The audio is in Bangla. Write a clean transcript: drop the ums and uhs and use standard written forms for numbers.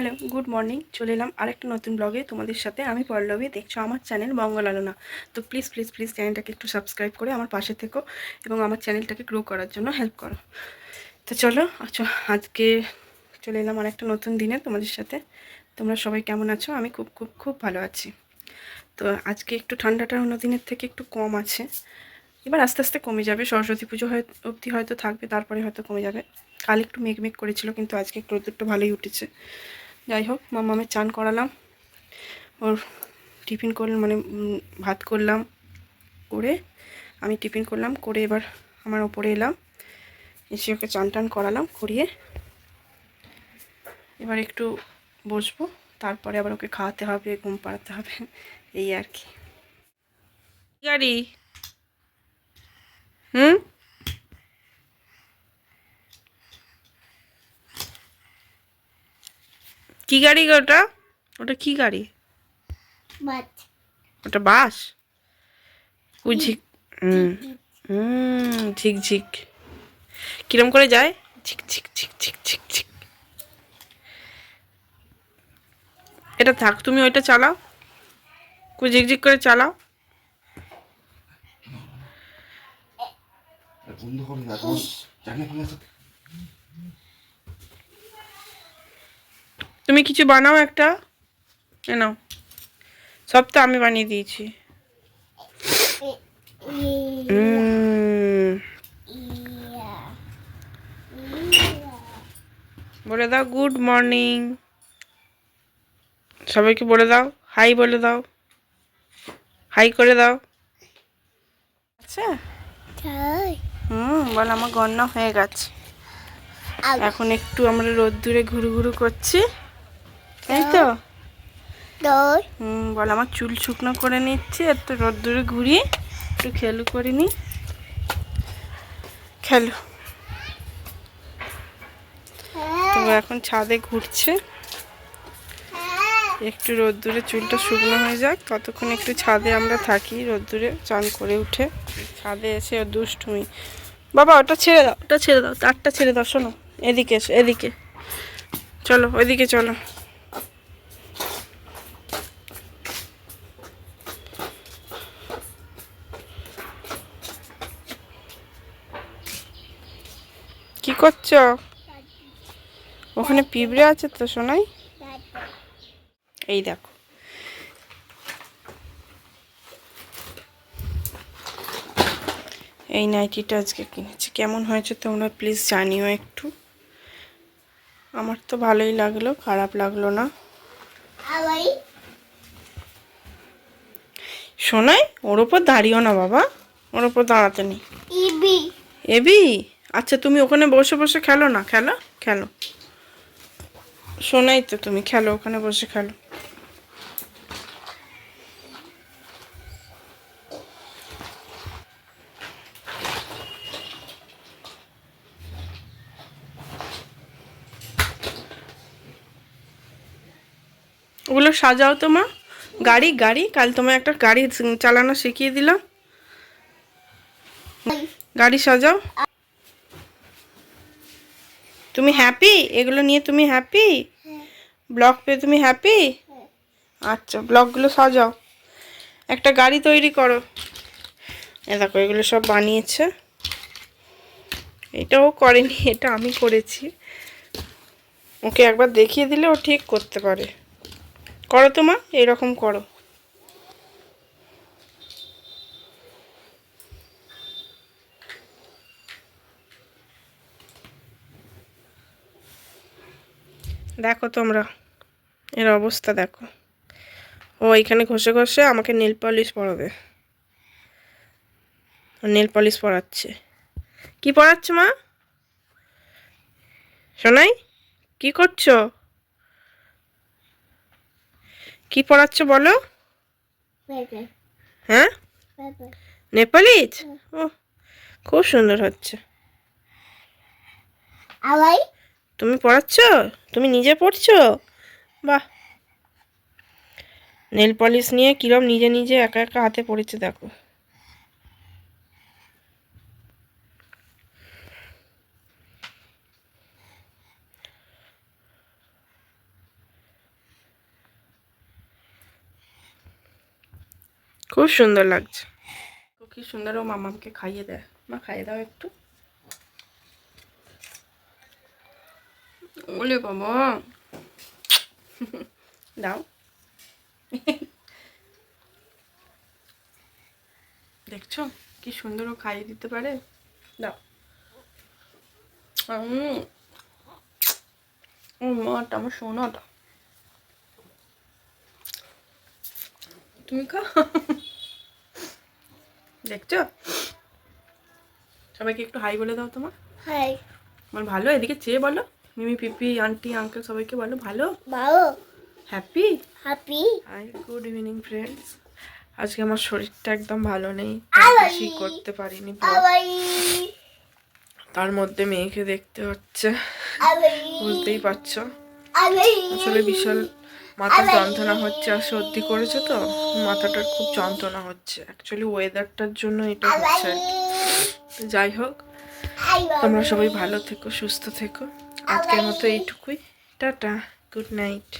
Hello, good morning. চলে এলাম আরেকটা নতুন ব্লগে তোমাদের সাথে। আমি পল্লবী, দেখছো আমার চ্যানেল মঙ্গল আলোনা। তো প্লিজ প্লিজ প্লিজ চ্যানেলটাকে একটু সাবস্ক্রাইব করে আমার পাশে থেকো এবং আমার চ্যানেলটাকে গ্রো করার জন্য হেল্প করো। তো চলো আজকে চলে এলাম আরেকটা নতুন দিনে তোমাদের সাথে। তোমরা সবাই কেমন আছো? আমি খুব খুব খুব ভালো আছি। তো আজকে একটু ঠান্ডাটা অন্য দিনের থেকে একটু কম আছে। এবার আস্তে আস্তে কমে যাবে, সরস্বতী পুজো অবধি হয়তো থাকবে, তারপরে হয়তো কমে যাবে। কাল একটু মেঘ করেছিল, কিন্তু আজকে একটু রোদ্দুরটা ভালোই উঠেছে। যাই হোক, মামামের চান করালাম, ওর টিফিন করলাম, মানে ভাত করলাম, করে আমি টিফিন করলাম, করে এবার আমার ওপরে এলাম, এসে ওকে চান টান করালাম, করিয়ে এবার একটু বসবো, তারপরে আবার ওকে খাওয়াতে হবে, ঘুম পাড়াতে হবে, এই আর কি। গাড়ি কি গাড়ি ওটা? ওটা কি গাড়ি? ওটা বাস? ঝিক ঝিকঝিক কিরম করে যায়? ঝিক ঝিক ঝিক ঝিক ঝিক ঝিক। এটা থাক, তুমি ওইটা চালাও, ঝিকঝিক করে চালাও। তুমি কিছু বানাও একটা, নাও, সব তো আমি বানিয়ে দিয়েছি। বলে দাও গুড মর্নিং, সবাইকে বলে দাও, হাই বলে দাও, হাই করে দাও। আচ্ছা, বল আমার গন্না হয়ে গেছে। এখন একটু আমরা রোদ্দুরে ঘুরু করছি, তাই তো? বল আমার চুল শুকনো করে নিচ্ছি, একটু রোদ্দুরে ঘুরি, একটু খেলু করে নি, খেলো। তো এখন ছাদে ঘুরছে, একটু রোদ্দুরে চুলটা শুকনো হয়ে যাক, ততক্ষণ একটু ছাদে আমরা থাকি, রোদ্দুরে চান করে উঠে ছাদে এসে ও দুষ্টুমি। বাবা ওটা ছেড়ে দাও, ওটা ছেড়ে দাও, তারটা ছেড়ে দাও। শোনো, এদিকে এসো, এদিকে চলো, ওইদিকে চলো। কি করছো? ওখানে পিঁপড়ে আছে তো শোনাই, এই দেখো। এই নাইটিটা আজকে কিনেছি, কেমন হয়েছে তোমরা প্লিজ জানিও একটু। আমার তো ভালোই লাগলো, খারাপ লাগলো না। শোনাই, ওর ওপর দাঁড়িও না বাবা, ওর ওপর দাঁড়াতে নেই। এবি, আচ্ছা তুমি ওখানে বসে বসে খেলো না, খেলো খেলো। শোনাই তো, তুমি খেলো, ওখানে বসে খেলো। ওগুলো সাজাও তো মা, গাড়ি গাড়ি, কাল তোমায় একটা গাড়ি চালানো শিখিয়ে দিলাম, গাড়ি সাজাও। তুমি হ্যাপি? এগুলো নিয়ে তুমি হ্যাপি? ব্লগ পেয়ে তুমি হ্যাপি? আচ্ছা, ব্লগগুলো সাজাও, একটা গাড়ি তৈরি করো। এ দেখো, এগুলো সব বানিয়েছে, এটাও করেনি, এটা আমি করেছি। ওকে একবার দেখিয়ে দিলে ও ঠিক করতে পারে। করো তো মা, এইরকম করো। দেখো তোমরা এর অবস্থা দেখো, ও এখানে ঘষে ঘষে আমাকে নেল পলিশ পরাবে, নেল পলিশ পরাচ্ছে। কি পরাচ্ছে মা? শোনাই, কি করছো? কি পরাচ্ছ বলো? হ্যাঁ, নেপালিজ। ও, খুব সুন্দর হচ্ছে। তুমি পড়াচ্ছ? তুমি নিজে পড়ছো? বাহ, নেল পলিশ নিয়ে কিরম নিজে নিজে একা একা হাতে পড়েছে দেখো। খুব সুন্দর লাগছে। কি সুন্দর ও মামামকে খাইয়ে দেয়। মা খাইয়ে দাও একটু। ওলে বাবা দাও। দেখছো কি সুন্দর ও খাইয়ে দিতে পারে। দাও। ও মাটা আমার সোনাটা। তুমি খাও। দেখছো সবাইকে একটু হাই বলে দাও তোমার। হাই। আমার ভালো এদিকে চেয়ে বলো। মিমি পিপি আন্টি আঙ্কেল সবাইকে বলো ভালো ভালো। Happy happy. Hi good evening friends. আজকে আমার শরীরটা একদম ভালো নেই, তাই বেশি করতে পারিনি vlog। তার মধ্যে মেয়েকে দেখতে হচ্ছে, বুঝতেই পারছো। আসলে বিশাল মাথার যন্ত্রণা হচ্ছে, আর সর্দি করেছে তো মাথাটার খুব যন্ত্রণা হচ্ছে। অ্যাকচুয়ালি ওয়েদারটার জন্য এটা হচ্ছে আর কি। তো যাই হোক, তোমরা সবাই ভালো থেকো, সুস্থ থেকো। আজকের মতো এইটুকুই। Tata, good night.